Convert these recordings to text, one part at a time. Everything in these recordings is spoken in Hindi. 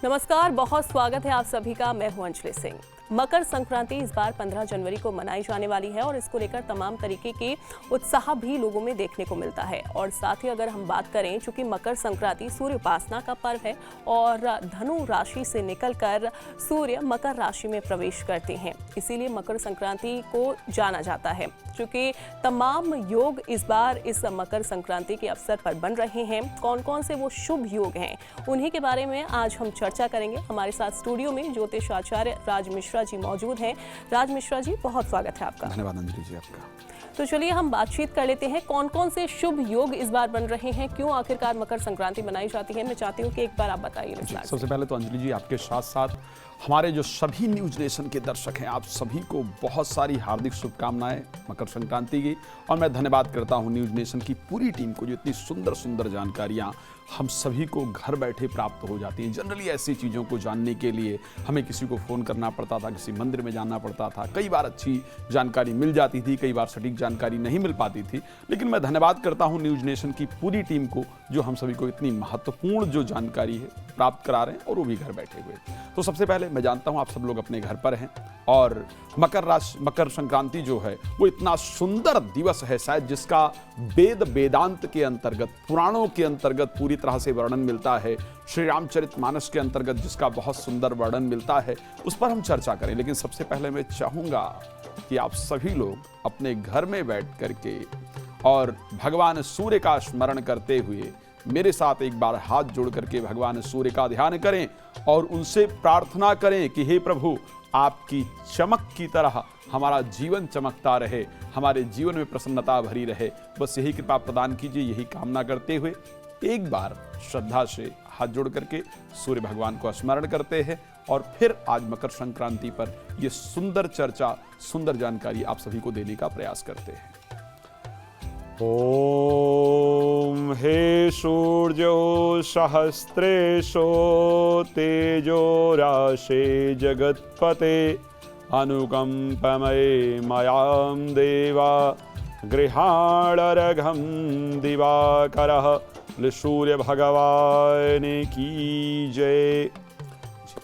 नमस्कार, बहुत स्वागत है आप सभी का। मैं हूं अंजलि सिंह। मकर संक्रांति इस बार 15 जनवरी को मनाई जाने वाली है और इसको लेकर तमाम तरीके के उत्साह भी लोगों में देखने को मिलता है। और साथ ही अगर हम बात करें, चूंकि मकर संक्रांति सूर्य उपासना का पर्व है और धनु राशि से निकलकर सूर्य मकर राशि में प्रवेश करते हैं, इसीलिए मकर संक्रांति को जाना जाता है। चूंकि तमाम योग इस बार इस मकर संक्रांति के अवसर पर बन रहे हैं, कौन कौन से वो शुभ योग हैं, उन्हीं के बारे में आज हम चर्चा करेंगे। हमारे साथ स्टूडियो में ज्योतिष आचार्य राज मिश्रा जी मौजूद हैं। राज मिश्रा जी, बहुत स्वागत है आपका। धन्यवाद अंजलि जी आपका। तो चलिए हम बातचीत कर लेते हैं, कौन कौन से शुभ योग इस बार बन रहे हैं, क्यों आखिरकार मकर संक्रांति मनाई जाती है। मैं चाहती हूँ कि एक बार आप बताइए विस्तार से। सबसे पहले तो अंजलि जी, आपके साथ साथ हमारे जो सभी न्यूज नेशन के दर्शक हैं, आप सभी को बहुत सारी हार्दिक शुभकामनाएं मकर संक्रांति की। और मैं धन्यवाद करता हूं न्यूज नेशन की पूरी टीम को, जो इतनी सुंदर सुंदर जानकारियां हम सभी को घर बैठे प्राप्त हो जाती हैं। जनरली ऐसी चीज़ों को जानने के लिए हमें किसी को फ़ोन करना पड़ता था, किसी मंदिर में जाना पड़ता था। कई बार अच्छी जानकारी मिल जाती थी, कई बार सटीक जानकारी नहीं मिल पाती थी। लेकिन मैं धन्यवाद करता हूं न्यूज नेशन की पूरी टीम को, जो हम सभी को इतनी महत्वपूर्ण जो जानकारी है प्राप्त करा रहे हैं, और वो भी घर बैठे हुए। तो सबसे पहले मैं जानता हूं आप सब लोग अपने घर पर हैं, और मकर संक्रांति जो है वो इतना सुंदर दिवस है शायद, जिसका वेदांत के अंतर्गत, पुराणों के अंतर्गत पूरी तरह से वर्णन मिलता है। श्री रामचरितमानस के अंतर्गत जिसका बहुत सुंदर वर्णन मिलता है, उस पर हम चर्चा करें। लेकिन सबसे पहले मैं चाहूंगा कि आप सभी लोग अपने घर में बैठ करके और भगवान सूर्य का स्मरण करते हुए मेरे साथ एक बार हाथ जोड़ करके भगवान सूर्य का ध्यान करें और उनसे प्रार्थना करें कि हे प्रभु, आपकी चमक की तरह हमारा जीवन चमकता रहे, हमारे जीवन में प्रसन्नता भरी रहे। बस यही कृपा प्रदान कीजिए, यही कामना करते हुए एक बार श्रद्धा से हाथ जोड़ करके सूर्य भगवान को स्मरण करते हैं और फिर आज मकर संक्रांति पर यह सुंदर चर्चा, सुंदर जानकारी आप सभी को देने का प्रयास करते हैं। ओम हे सूर्यो सहस्रेशो तेजो राशे जगत्पते अनुकंपमये मयां देवा गृहाणरघं दिवाकरः सूर्य भगवान की जय।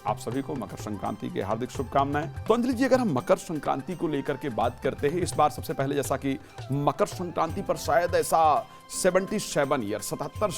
आप सभी को मकर संक्रांति की हार्दिक शुभकामनाएं। तो अंजलि जी, अगर हम मकर संक्रांति को लेकर के बात करते हैं, इस बार सबसे पहले जैसा कि मकर संक्रांति पर शायद ऐसा 77 ईयर 77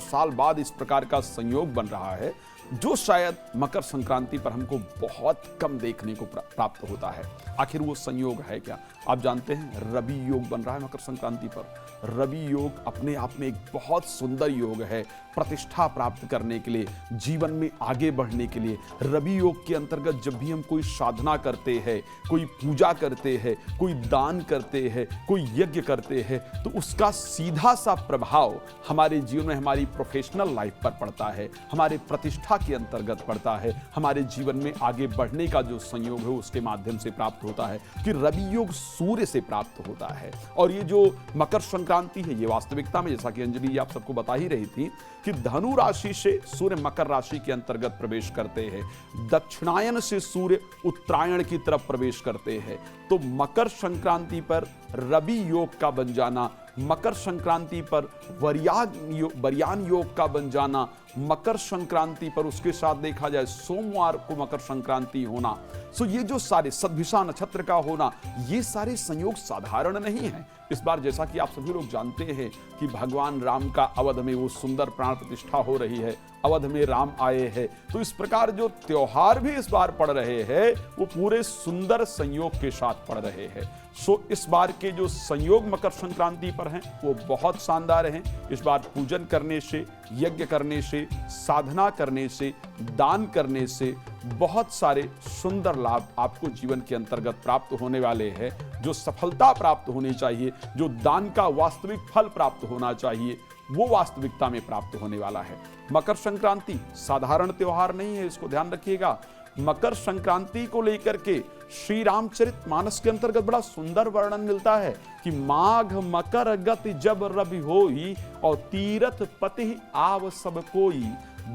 साल बाद इस प्रकार का संयोग बन रहा है, जो शायद मकर संक्रांति पर हमको बहुत कम देखने को प्राप्त होता है। आखिर वो संयोग है क्या? आप जानते हैं, रवि योग बन रहा है मकर संक्रांति पर। रवि योग अपने आप में एक बहुत सुंदर योग है, प्रतिष्ठा प्राप्त करने के लिए, जीवन में आगे बढ़ने के लिए। रवि योग के अंतर्गत जब भी हम कोई साधना करते हैं, कोई पूजा करते हैं, कोई दान करते हैं, कोई यज्ञ करते हैं, तो उसका सीधा सा प्रभाव हमारे जीवन में, हमारी प्रोफेशनल लाइफ पर पड़ता है, हमारे प्रतिष्ठा के अंतर्गत पड़ता है, हमारे जीवन में आगे बढ़ने का जो संयोग है उसके माध्यम से प्राप्त होता है। कि रवि योग सूर्य से प्राप्त होता है। और ये जो मकर संक्रांति है, ये वास्तविकता में जैसा कि अंजलि आप सबको बता ही रही थी कि धनु राशि से सूर्य मकर राशि के अंतर्गत प्रवेश करते हैं, दक्षिणायन से सूर्य उत्तरायण की तरफ प्रवेश करते हैं। तो मकर संक्रांति पर रवि योग का बन जाना, मकर संक्रांति पर वरयान योग का बन जाना, मकर संक्रांति पर उसके साथ देखा जाए सोमवार को मकर संक्रांति होना, सो ये जो सारे सद्भिषा नक्षत्र का होना, ये सारे संयोग साधारण नहीं है। इस बार जैसा कि आप सभी लोग जानते हैं कि भगवान राम का अवध में वो सुंदर प्राण प्रतिष्ठा हो रही है, अवध में राम आए हैं। तो इस प्रकार जो त्योहार भी इस बार पड़ रहे हैं, वो पूरे सुंदर संयोग के साथ पड़ रहे हैं। सो इस बार के जो संयोग मकर संक्रांति पर हैं, वो बहुत शानदार हैं। इस बार पूजन करने से, यज्ञ करने से, साधना करने से, दान करने से बहुत सारे सुंदर लाभ आपको जीवन के अंतर्गत प्राप्त होने वाले हैं। जो सफलता प्राप्त होनी चाहिए, जो दान का वास्तविक फल प्राप्त होना चाहिए, वो वास्तविकता में प्राप्त होने वाला है। मकर संक्रांति साधारण त्योहार नहीं है, इसको ध्यान रखिएगा। मकर संक्रांति को लेकर के श्री रामचरितमानस के अंतर्गत बड़ा सुंदर वर्णन मिलता है कि माघ मकर गति जब रवि होई और तीरथ पति आव सब कोई,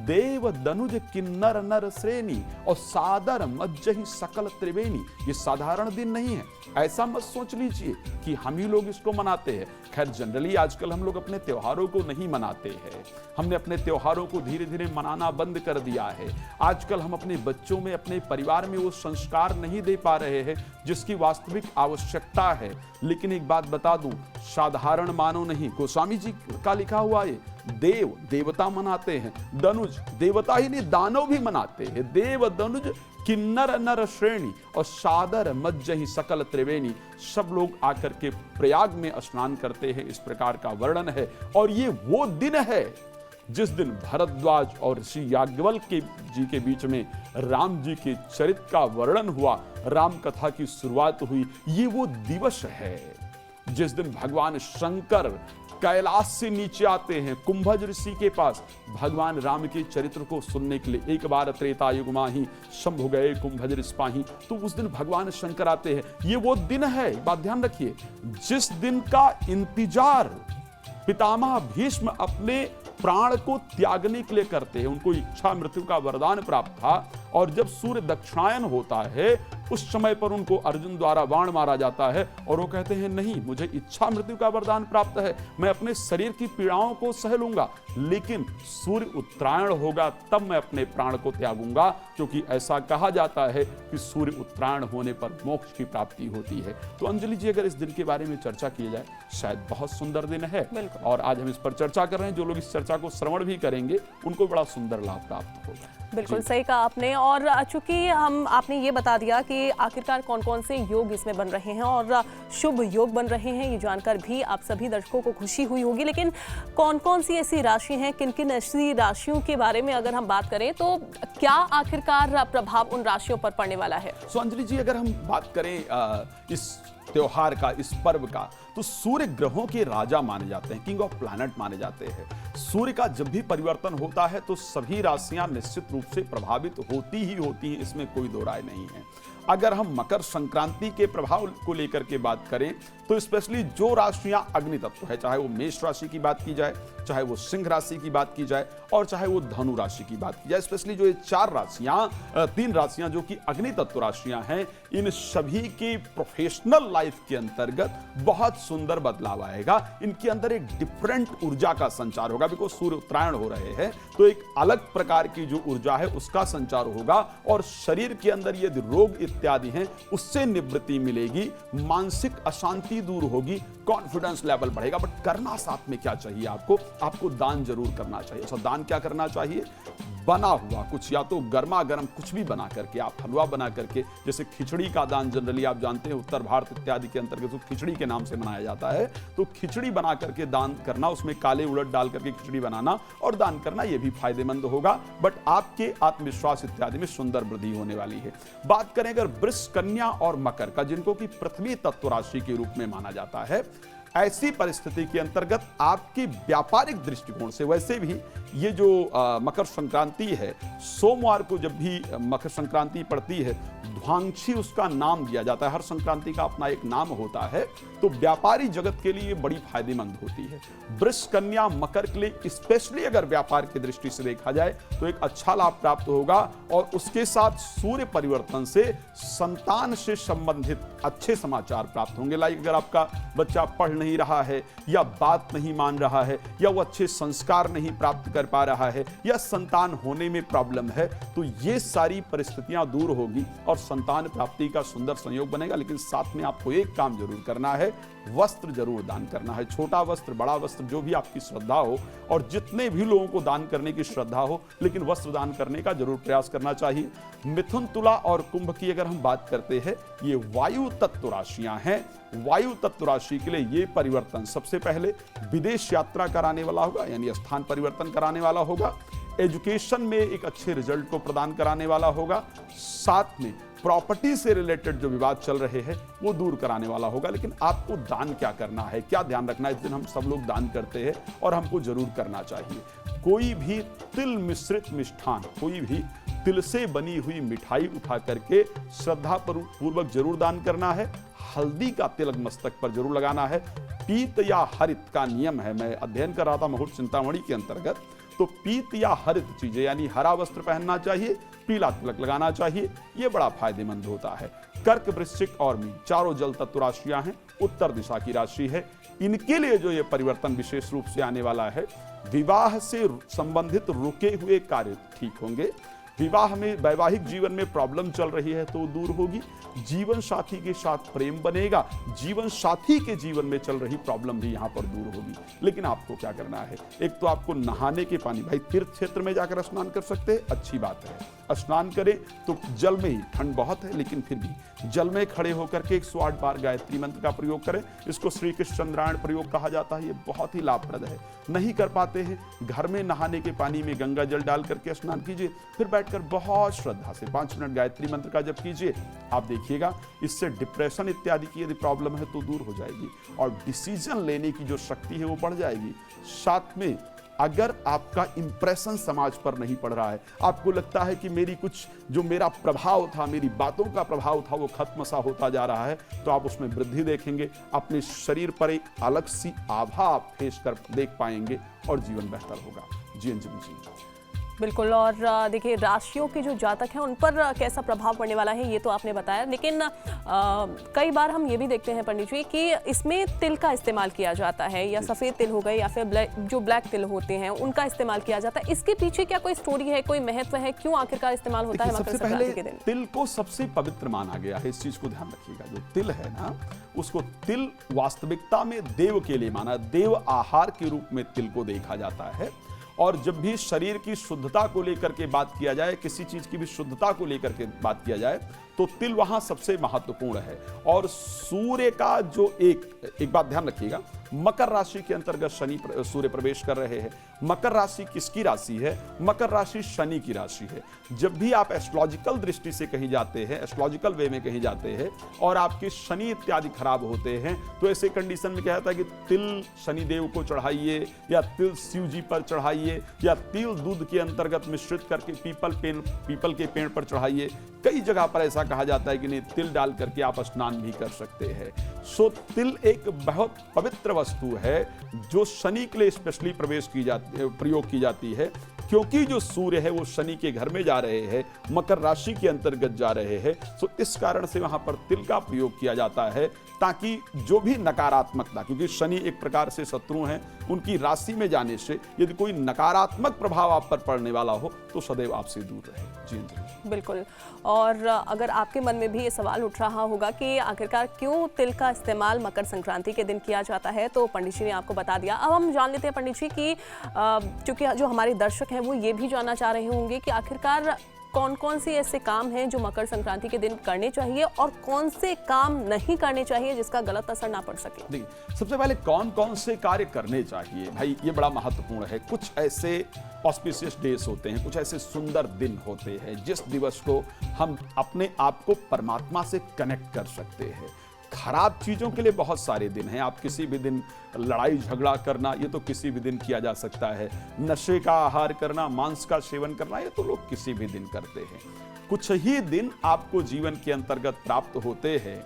देव दनुज किन्नर नर श्रेणी और सादर मज्जहि सकल त्रिवेणी। ये साधारण दिन नहीं है, ऐसा मत सोच लीजिए कि हम ही लोग इसको मनाते हैं। खैर जनरली आजकल हम लोग अपने त्योहारों को नहीं मनाते हैं, हमने अपने त्योहारों को धीरे धीरे मनाना बंद कर दिया है। आजकल हम अपने बच्चों में, अपने परिवार में वो संस्कार नहीं दे पा रहे हैं जिसकी वास्तविक आवश्यकता है। लेकिन एक बात बता दूं, साधारण मानव नहीं, गोस्वामी जी का लिखा हुआ है, देव देवता मनाते हैं, दनुज देवता ही नहीं दानव भी मनाते हैं। देव दनुज किन्नर नर श्रेणी और सादर मज्जहि सकल त्रिवेणी। सब लोग आकर के प्रयाग में स्नान करते हैं, इस प्रकार का वर्णन है। और ये वो दिन है जिस दिन भरद्वाज और ऋषि याज्ञवल्क्य जी के बीच में राम जी के चरित्र का वर्णन हुआ, राम कथा की शुरुआत हुई। ये वो दिवस है जिस दिन भगवान शंकर कैलाश से नीचे आते हैं कुंभज ऋषि के पास भगवान राम के चरित्र को सुनने के लिए। एक बार त्रेता युग माही शंभु गए कुंभज ऋषि पाही। तो उस दिन भगवान शंकर आते हैं। ये वो दिन है, बात ध्यान रखिए, जिस दिन का इंतजार पितामह भीष्म अपने प्राण को त्यागने के लिए करते हैं। उनको इच्छा मृत्यु का वरदान प्राप्त था और जब सूर्य दक्षिणायन होता है उस समय पर उनको अर्जुन द्वारा बाण मारा जाता है और वो कहते हैं नहीं, मुझे इच्छा मृत्यु का वरदान प्राप्त है, मैं अपने शरीर की पीड़ाओं को सह लूंगा, लेकिन सूर्य उत्तरायण होगा तब मैं अपने प्राण को त्यागूंगा, क्योंकि ऐसा कहा जाता है कि सूर्य उत्तरायण होने पर मोक्ष की प्राप्ति होती है। तो अंजलि जी, अगर इस दिन के बारे में चर्चा की जाए, शायद बहुत सुंदर दिन है और आज हम इस पर चर्चा कर रहे हैं। जो लोग इस चर्चा को श्रवण भी करेंगे उनको बड़ा सुंदर लाभ प्राप्त होगा। बिल्कुल सही कहा आपने। और चूंकि आपने ये बता दिया कि आखिरकार कौन कौन से योग इसमें बन रहे हैं और शुभ योग बन रहे हैं, ये जानकर भी आप सभी दर्शकों को खुशी हुई होगी। लेकिन कौन कौन सी ऐसी राशि हैं, किन किन ऐसी राशियों के बारे में अगर हम बात करें तो क्या आखिरकार प्रभाव उन राशियों पर पड़ने वाला है? सो अंजलि जी, अगर हम बात करें इस त्योहार का, इस पर्व का, तो सूर्य ग्रहों के राजा माने जाते हैं, किंग ऑफ प्लैनेट माने जाते हैं। सूर्य का जब भी परिवर्तन होता है तो सभी राशियां निश्चित रूप से प्रभावित होती ही होती हैं, इसमें कोई दो राय नहीं है। अगर हम मकर संक्रांति के प्रभाव को लेकर के बात करें तो स्पेशली जो राशियां अग्नि तत्व है, चाहे वो मेष राशि की बात की जाए, चाहे वो सिंह राशि की बात की जाए और चाहे वो धनु राशि की बात की जाए, स्पेशली जो ये तीन राशियां जो कि अग्नि तत्व राशियां हैं, इन सभी के प्रोफेशनल लाइफ के अंतर्गत बहुत सुंदर बदलाव आएगा। इनके अंदर एक डिफरेंट ऊर्जा का संचार होगा, बिकॉज सूर्य उत्तरायण हो रहे हैं तो एक अलग प्रकार की जो ऊर्जा है उसका संचार होगा और शरीर के अंदर यदि रोग इत्यादि हैं उससे निवृत्ति मिलेगी, मानसिक अशांति दूर होगी, कॉन्फिडेंस लेवल बढ़ेगा। बट करना साथ में क्या चाहिए आपको दान जरूर करना चाहिए। अच्छा, दान क्या करना चाहिए? बना हुआ कुछ, या तो गर्मा गर्म कुछ भी बना करके, आप हलवा बना करके, जैसे खिचड़ी का दान जनरली आप जानते हैं उत्तर भारत इत्यादि के अंतर्गत तो खिचड़ी के नाम से मनाया जाता है, तो खिचड़ी बना करके दान करना, उसमें काले उड़द डाल करके खिचड़ी बनाना और दान करना, यह भी फायदेमंद होगा। बट आपके आत्मविश्वास इत्यादि में सुंदर वृद्धि होने वाली है। बात करें अगर वृष, कन्या और मकर का, जिनको कि पृथ्वी तत्व राशि के रूप में माना जाता है, ऐसी परिस्थिति के अंतर्गत आपकी व्यापारिक दृष्टिकोण से, वैसे भी ये जो मकर संक्रांति है, सोमवार को जब भी मकर संक्रांति पड़ती है, ध्वांशी उसका नाम दिया जाता है, हर संक्रांति का अपना एक नाम होता है, तो व्यापारी जगत के लिए बड़ी फायदेमंद होती है। वृष, कन्या, मकर के लिए स्पेशली अगर व्यापार की दृष्टि से देखा जाए तो एक अच्छा लाभ प्राप्त होगा और उसके साथ सूर्य परिवर्तन से संतान से संबंधित अच्छे समाचार प्राप्त होंगे। लाइक अगर आपका बच्चा पढ़ नहीं रहा है या बात नहीं मान रहा है या वो अच्छे संस्कार नहीं प्राप्त कर पा रहा है या संतान होने में प्रॉब्लम है, तो ये सारी परिस्थितियां दूर होगी और संतान प्राप्ति का सुंदर संयोग बनेगा। लेकिन साथ में आपको एक काम जरूर करना है, वस्त्र जरूर दान करना है। छोटा वस्त्र, बड़ा वस्त्र, जो भी आपकी श्रद्धा हो, और जितने भी लोगों को दान करने की श्रद्धा हो, लेकिन वस्त्र दान करने का जरूर प्रयास करना चाहिए। मिथुन, तुला और कुंभ की अगर हम बात करते हैं, ये वायु तत्व राशियां हैं। वायु तत्व राशि के लिए ये परिवर्तन सबसे पहले विदेश यात्रा कराने वाला होगा, यानी स्थान परिवर्तन कराने वाला होगा। एजुकेशन में एक अच्छे रिजल्ट को प्रदान कराने वाला होगा। साथ में प्रॉपर्टी से रिलेटेड जो विवाद चल रहे हैं वो दूर कराने वाला होगा। लेकिन आपको दान क्या करना है, क्या ध्यान रखना है? इस दिन हम सब लोग दान करते हैं और हमको जरूर करना चाहिए। कोई भी तिल मिश्रित मिष्ठान, कोई भी तिल से बनी हुई मिठाई उठा करके श्रद्धा पूर्वक जरूर दान करना है। हल्दी का तिलक मस्तक पर जरूर लगाना है। पीत या हरित का नियम है, मैं अध्ययन कर रहा था मुहूर्त चिंतामणि के अंतर्गत, तो पीत या हरित चीजें यानी हरा वस्त्र पहनना चाहिए, पीला तिलक लगाना चाहिए, ये बड़ा फायदेमंद होता है। कर्क, वृश्चिक और मीन चारों जल तत्व राशियां हैं, उत्तर दिशा की राशि है। इनके लिए जो ये परिवर्तन विशेष रूप से आने वाला है, विवाह से संबंधित रुके हुए कार्य ठीक होंगे, विवाह में वैवाहिक जीवन में प्रॉब्लम चल रही है तो दूर होगी, जीवन साथी के साथ प्रेम बनेगा, जीवन साथी के जीवन में चल रही प्रॉब्लम भी यहां पर दूर होगी। लेकिन आपको क्या करना है, एक तो आपको नहाने के पानी, भाई तीर्थ क्षेत्र में जाकर स्नान कर सकते हैं, अच्छी बात है, स्नान करें तो जल में ही, ठंड बहुत है लेकिन फिर भी जल में खड़े होकर के 108 बार गायत्री मंत्र का प्रयोग करें। इसको श्री कृष्ण चंद्रायण प्रयोग कहा जाता है, ये बहुत ही लाभप्रद है। नहीं कर पाते हैं, घर में नहाने के पानी में गंगा जल डाल करके स्नान कीजिए, फिर बैठकर बहुत श्रद्धा से 5 मिनट गायत्री मंत्र का जप कीजिए। आप देखिएगा इससे डिप्रेशन इत्यादि की यदि प्रॉब्लम है तो दूर हो जाएगी और डिसीजन लेने की जो शक्ति है वो बढ़ जाएगी। साथ में अगर आपका इंप्रेशन समाज पर नहीं पड़ रहा है, आपको लगता है कि मेरी कुछ जो मेरा प्रभाव था, मेरी बातों का प्रभाव था वो खत्म सा होता जा रहा है, तो आप उसमें वृद्धि देखेंगे, अपने शरीर पर एक अलग सी आभा आप फेस कर देख पाएंगे और जीवन बेहतर होगा। जी अंजलि जी बिल्कुल। और देखिए राशियों के जो जातक हैं उन पर कैसा प्रभाव पड़ने वाला है ये तो आपने बताया, लेकिन कई बार हम ये भी देखते हैं पंडित जी कि इसमें तिल का इस्तेमाल किया जाता है, या सफ़ेद तिल हो गए या फिर जो ब्लैक तिल होते हैं उनका इस्तेमाल किया जाता है। इसके पीछे क्या कोई स्टोरी है, कोई महत्व है, क्यों आखिरकार इस्तेमाल होता है मकर संक्रांति के दिन? तिल को सबसे पवित्र माना गया है, इस चीज को ध्यान रखिएगा। जो तिल है ना, उसको तिल वास्तविकता में देव के लिए माना, देव आहार के रूप में तिल को देखा जाता है। और जब भी शरीर की शुद्धता को लेकर के बात किया जाए, किसी चीज की भी शुद्धता को लेकर के बात किया जाए, तो तिल वहां सबसे महत्वपूर्ण है। और सूर्य का जो एक बात ध्यान रखिएगा, मकर राशि के अंतर्गत शनि सूर्य प्रवेश कर रहे हैं। मकर राशि किसकी राशि है? मकर राशि शनि की राशि है। जब भी आप एस्ट्रोलॉजिकल दृष्टि से कहीं जाते हैं, एस्ट्रोलॉजिकल वे में कहीं जाते हैं और आपके शनि इत्यादि खराब होते हैं, तो ऐसे कंडीशन में क्या होता है कि तिल शनिदेव को चढ़ाइए, या तिल शिव जी पर चढ़ाइए, या तिल दूध के अंतर्गत मिश्रित करके पीपल के पेड़ पर चढ़ाइए। कई जगह पर ऐसा कहा जाता है कि नहीं, तिल डाल करके आप स्नान भी कर सकते हैं। सो तिल एक बहुत पवित्र वस्तु है जो शनि के लिए स्पेशली प्रयोग की जाती है, क्योंकि जो सूर्य है वो शनि के घर में जा रहे हैं, मकर राशि के अंतर्गत जा रहे हैं। सो इस कारण से वहां पर तिल का प्रयोग किया जाता है, ताकि जो भी नकारात्मकता, क्योंकि शनि एक प्रकार से शत्रु हैं, उनकी राशि में जाने से यदि कोई नकारात्मक प्रभाव आप पर पड़ने वाला हो तो सदैव आपसे दूर रहे। जी बिल्कुल। और अगर आपके मन में भी ये सवाल उठ रहा होगा कि आखिरकार क्यों तिल का इस्तेमाल मकर संक्रांति के दिन किया जाता है, तो पंडित जी ने आपको बता दिया। अब हम जान लेते हैं पंडित जी कि चूंकि जो हमारे दर्शक हैं वो ये भी जानना चाह रहे होंगे कि आखिरकार कौन कौन से ऐसे काम हैं जो मकर संक्रांति के दिन करने चाहिए और कौन से काम नहीं करने चाहिए जिसका गलत असर ना पड़ सके। देखिए, सबसे पहले कौन कौन से कार्य करने चाहिए, भाई ये बड़ा महत्वपूर्ण है। कुछ ऐसे ऑस्पिशियस डेज होते हैं, कुछ ऐसे सुंदर दिन होते हैं जिस दिवस को हम अपने आप को परमात्मा से कनेक्ट कर सकते हैं। खराब चीजों के लिए बहुत सारे दिन हैं। आप किसी भी दिन लड़ाई झगड़ा करना, ये तो किसी भी दिन किया जा सकता है। नशे का आहार करना, मांस का सेवन करना, ये तो लोग किसी भी दिन करते हैं। कुछ ही दिन आपको जीवन के अंतर्गत प्राप्त होते हैं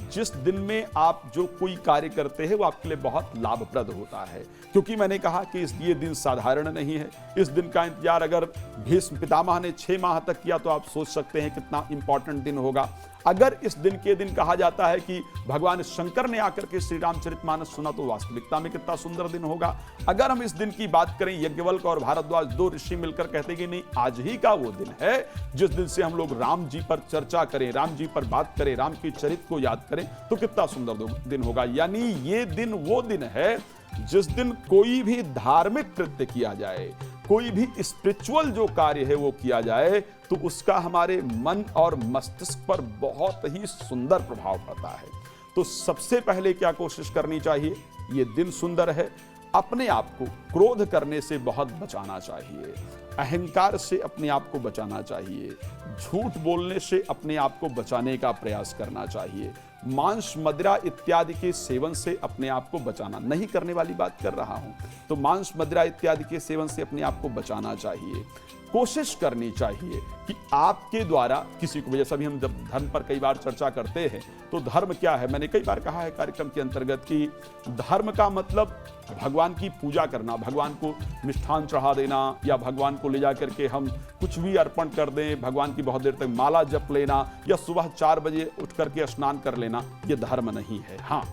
जिस दिन में आप जो कोई कार्य करते हैं वो आपके लिए बहुत लाभप्रद होता है। क्योंकि मैंने कहा कि ये दिन साधारण नहीं है। इस दिन का इंतजार अगर भीष्म पितामह ने 6 माह तक किया तो आप सोच सकते हैं कितना इंपॉर्टेंट दिन होगा। अगर इस दिन के दिन कहा जाता है कि भगवान शंकर ने आकर के श्री रामचरितमानस सुना, तो वास्तविकता में कितना सुंदर दिन होगा। अगर हम इस दिन की बात करें, यज्ञवल्क्य और भारद्वाज 2 ऋषि मिलकर कहते कि नहीं, आज ही का वो दिन है जिस दिन से हम लोग राम जी पर चर्चा करें, राम जी पर बात करें, राम के चरित्र को याद करें, तो कितना सुंदर दिन होगा। यानी ये दिन वो दिन है जिस दिन कोई भी धार्मिक कृत्य किया जाए, कोई भी स्पिरिचुअल जो कार्य है वो किया जाए, तो उसका हमारे मन और मस्तिष्क पर बहुत ही सुंदर प्रभाव पड़ता है। तो सबसे पहले क्या कोशिश करनी चाहिए, ये दिन सुंदर है, अपने आप को क्रोध करने से बहुत बचाना चाहिए, अहंकार से अपने आप को बचाना चाहिए, झूठ बोलने से अपने आप को बचाने का प्रयास करना चाहिए, मांस मदिरा इत्यादि के सेवन से अपने आप को बचाना, नहीं करने वाली बात कर रहा हूं, तो मांस मदिरा इत्यादि के सेवन से अपने आप को बचाना चाहिए। कोशिश करनी चाहिए कि आपके द्वारा किसी को, जैसा भी हम जब धर्म पर कई बार चर्चा करते हैं तो धर्म क्या है, मैंने कई बार कहा है कार्यक्रम के अंतर्गत कि धर्म का मतलब भगवान की पूजा करना, भगवान को मिष्ठान चढ़ा देना या भगवान को ले जाकर के हम कुछ भी अर्पण कर दें, भगवान की बहुत देर तक माला जप लेना या सुबह 4 बजे उठ करके स्नान कर लेना, ये धर्म नहीं है। हाँ,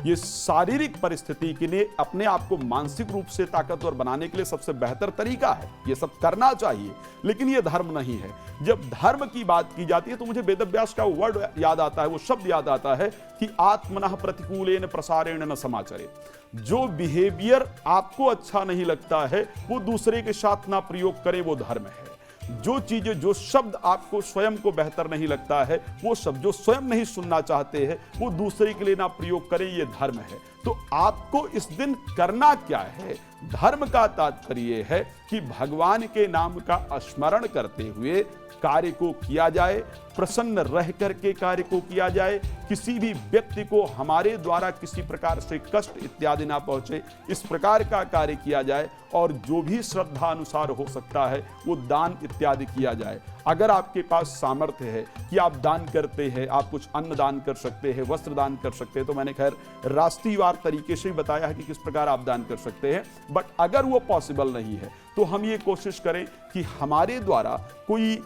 ये शारीरिक परिस्थिति के लिए अपने आप को मानसिक रूप से ताकतवर बनाने के लिए सबसे बेहतर तरीका है, ये सब करना चाहिए, लेकिन ये धर्म नहीं है। जब धर्म की बात की जाती है तो मुझे वेदव्यास का वर्ड याद आता है, वो शब्द याद आता है कि आत्मनः प्रतिकूलेन प्रसारेण न समाचरे। जो बिहेवियर आपको अच्छा नहीं लगता है वो दूसरे के साथ ना प्रयोग करें, वो धर्म है। जो चीजें, जो शब्द आपको स्वयं को बेहतर नहीं लगता है, वो शब्द जो स्वयं नहीं सुनना चाहते हैं वो दूसरे के लिए ना प्रयोग करें, ये धर्म है। तो आपको इस दिन करना क्या है? धर्म का तात्पर्य है कि भगवान के नाम का स्मरण करते हुए कार्य को किया जाए, प्रसन्न रह करके कार्य को किया जाए, किसी भी व्यक्ति को हमारे द्वारा किसी प्रकार से कष्ट इत्यादि ना पहुंचे, इस प्रकार का कार्य किया जाए और जो भी श्रद्धा अनुसार हो सकता है वो दान इत्यादि किया जाए। अगर आपके पास सामर्थ्य है कि आप दान करते हैं, आप कुछ अन्न दान कर सकते हैं, वस्त्र दान कर सकते हैं, तो मैंने खैर राष्ट्रीयवार तरीके से बताया है कि किस प्रकार आप दान कर सकते हैं। बट अगर वो पॉसिबल नहीं है तो हम ये कोशिश करें कि हमारे द्वारा कोई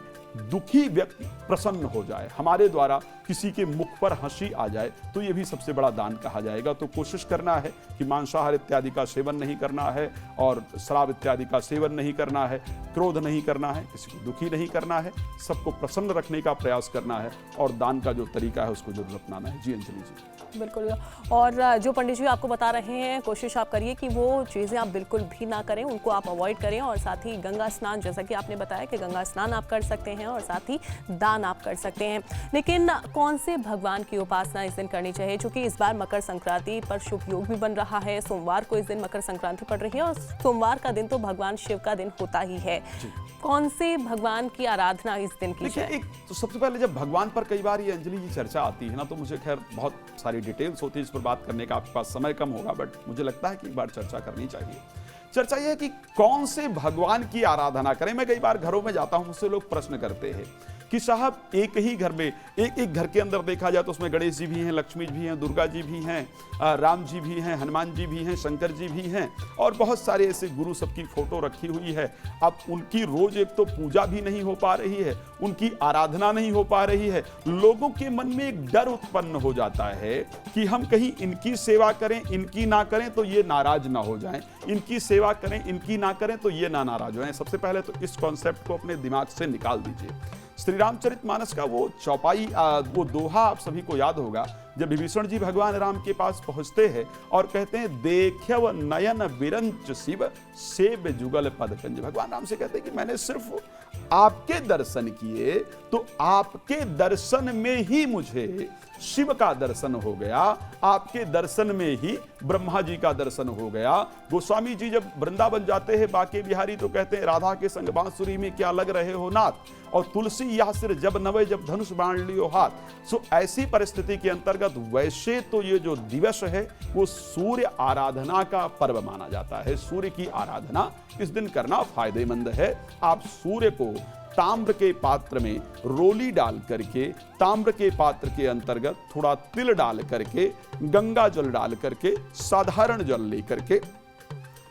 दुखी व्यक्ति प्रसन्न हो जाए, हमारे द्वारा किसी के मुख पर हंसी आ जाए, तो ये भी सबसे बड़ा दान कहा जाएगा। तो कोशिश करना है कि मांसाहार इत्यादि का सेवन नहीं करना है और शराब इत्यादि का सेवन नहीं करना है, क्रोध नहीं करना है, किसी को दुखी नहीं करना है, सबको प्रसन्न रखने का प्रयास करना है और दान का जो तरीका है उसको जरूर अपनाना है। जी अंजलि जी। बिल्कुल, और जो पंडित जी आपको बता रहे हैं, कोशिश आप करिए कि वो चीज़ें आप बिल्कुल भी ना करें, उनको आप अवॉइड करें। और साथ ही गंगा स्नान, जैसा कि आपने बताया कि गंगा स्नान आप कर सकते हैं और साथ ही दान आप कर सकते हैं। लेकिन कौन से भगवान की उपासना इस दिन करनी चाहिए? क्योंकि इस बार मकर संक्रांति पर शुभ योग भी बन रहा है, सोमवार को इस दिन मकर संक्रांति पड़ रही है और सोमवार का दिन तो भगवान शिव का दिन होता ही है। कौन से भगवान की आराधना इस दिन की जाए? एक तो सबसे पहले जब भगवान पर कई बार ये अंजलि जी चर्चा आती है ना, तो मुझे खैर बहुत सारी डिटेल्स होती है, इस पर बात करने का आपके पास समय कम होगा, बट मुझे लगता है कि एक बार चर्चा करनी चाहिए। चर्चा यह है कि कौन से भगवान की आराधना करें। मैं कई बार घरों में जाता हूं, मुझसे लोग प्रश्न करते हैं कि साहब एक ही घर में, एक घर के अंदर देखा जाए तो उसमें गणेश जी भी हैं, लक्ष्मी जी भी हैं, दुर्गा जी भी हैं, राम जी भी हैं, हनुमान जी भी हैं, शंकर जी भी हैं और बहुत सारे ऐसे गुरु सबकी फोटो रखी हुई है। अब उनकी रोज एक तो पूजा भी नहीं हो पा रही है, उनकी आराधना नहीं हो पा रही है। लोगों के मन में एक डर उत्पन्न हो जाता है कि हम कहीं इनकी सेवा करें, इनकी ना करें तो ये नाराज ना हो जाएं, इनकी सेवा करें, इनकी ना करें तो ये ना नाराज हो जाएं। सबसे पहले तो इस कॉन्सेप्ट को अपने दिमाग से निकाल दीजिए। श्री रामचरितमानस का वो चौपाई, वो दोहा आप सभी को याद होगा, जब विभीषण जी भगवान राम के पास पहुंचते हैं और कहते हैं देखव नयन विरंच शिव सेव जुगल पदकंज। भगवान राम से कहते हैं कि मैंने सिर्फ आपके दर्शन किए तो आपके दर्शन में ही मुझे शिव का दर्शन हो गया, आपके दर्शन में ही ब्रह्मा जी का दर्शन हो गया। गोस्वामी जी जब वृंदावन जाते हैं बांके बिहारी तो कहते हैं राधा के संग बांसुरी में क्या लग रहे हो नाथ, और तुलसी यह सिर जब नवे जब धनुष बाण लियो हाथ। सो ऐसी परिस्थिति के अंतर्गत वैसे तो ये जो दिवस है वो सूर्य आराधना का पर्व माना जाता है। सूर्य की आराधना इस दिन करना फायदेमंद है। आप सूर्य को ताम्र के पात्र में रोली डाल करके, ताम्र के पात्र के अंतर्गत थोड़ा तिल डाल करके, गंगा जल डाल करके, साधारण जल लेकर के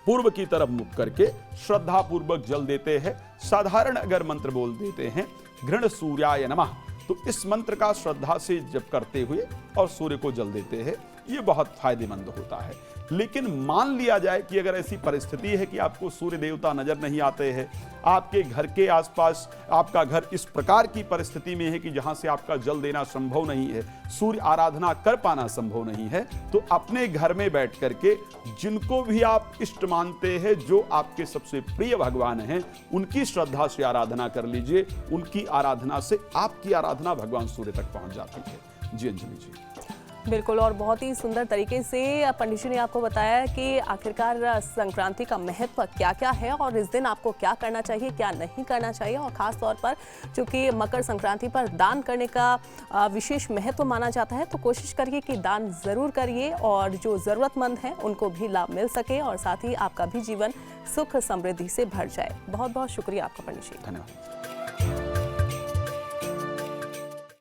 पूर्व की तरफ मुख करके श्रद्धा पूर्वक जल देते हैं। साधारण अगर मंत्र बोल देते हैं घृण सूर्याय नमः, तो इस मंत्र का श्रद्धा से जप करते हुए और सूर्य को जल देते हैं, ये बहुत फायदेमंद होता है। लेकिन मान लिया जाए कि अगर ऐसी परिस्थिति है कि आपको सूर्य देवता नजर नहीं आते हैं, आपके घर के आसपास आपका घर इस प्रकार की परिस्थिति में है कि जहां से आपका जल देना संभव नहीं है, सूर्य आराधना कर पाना संभव नहीं है, तो अपने घर में बैठ करके जिनको भी आप इष्ट मानते हैं, जो आपके सबसे प्रिय भगवान हैं, उनकी श्रद्धा से आराधना कर लीजिए। उनकी आराधना से आपकी आराधना भगवान सूर्य तक पहुंच जाती है। जी अंजलि जी। बिल्कुल, और बहुत ही सुंदर तरीके से पंडित जी ने आपको बताया कि आखिरकार संक्रांति का महत्व क्या-क्या है और इस दिन आपको क्या करना चाहिए, क्या नहीं करना चाहिए। और ख़ास तौर पर चूँकि मकर संक्रांति पर दान करने का विशेष महत्व माना जाता है, तो कोशिश करिए कि दान ज़रूर करिए और जो ज़रूरतमंद हैं उनको भी लाभ मिल सके और साथ ही आपका भी जीवन सुख समृद्धि से भर जाए। बहुत-बहुत शुक्रिया आपका पंडित जी। धन्यवाद।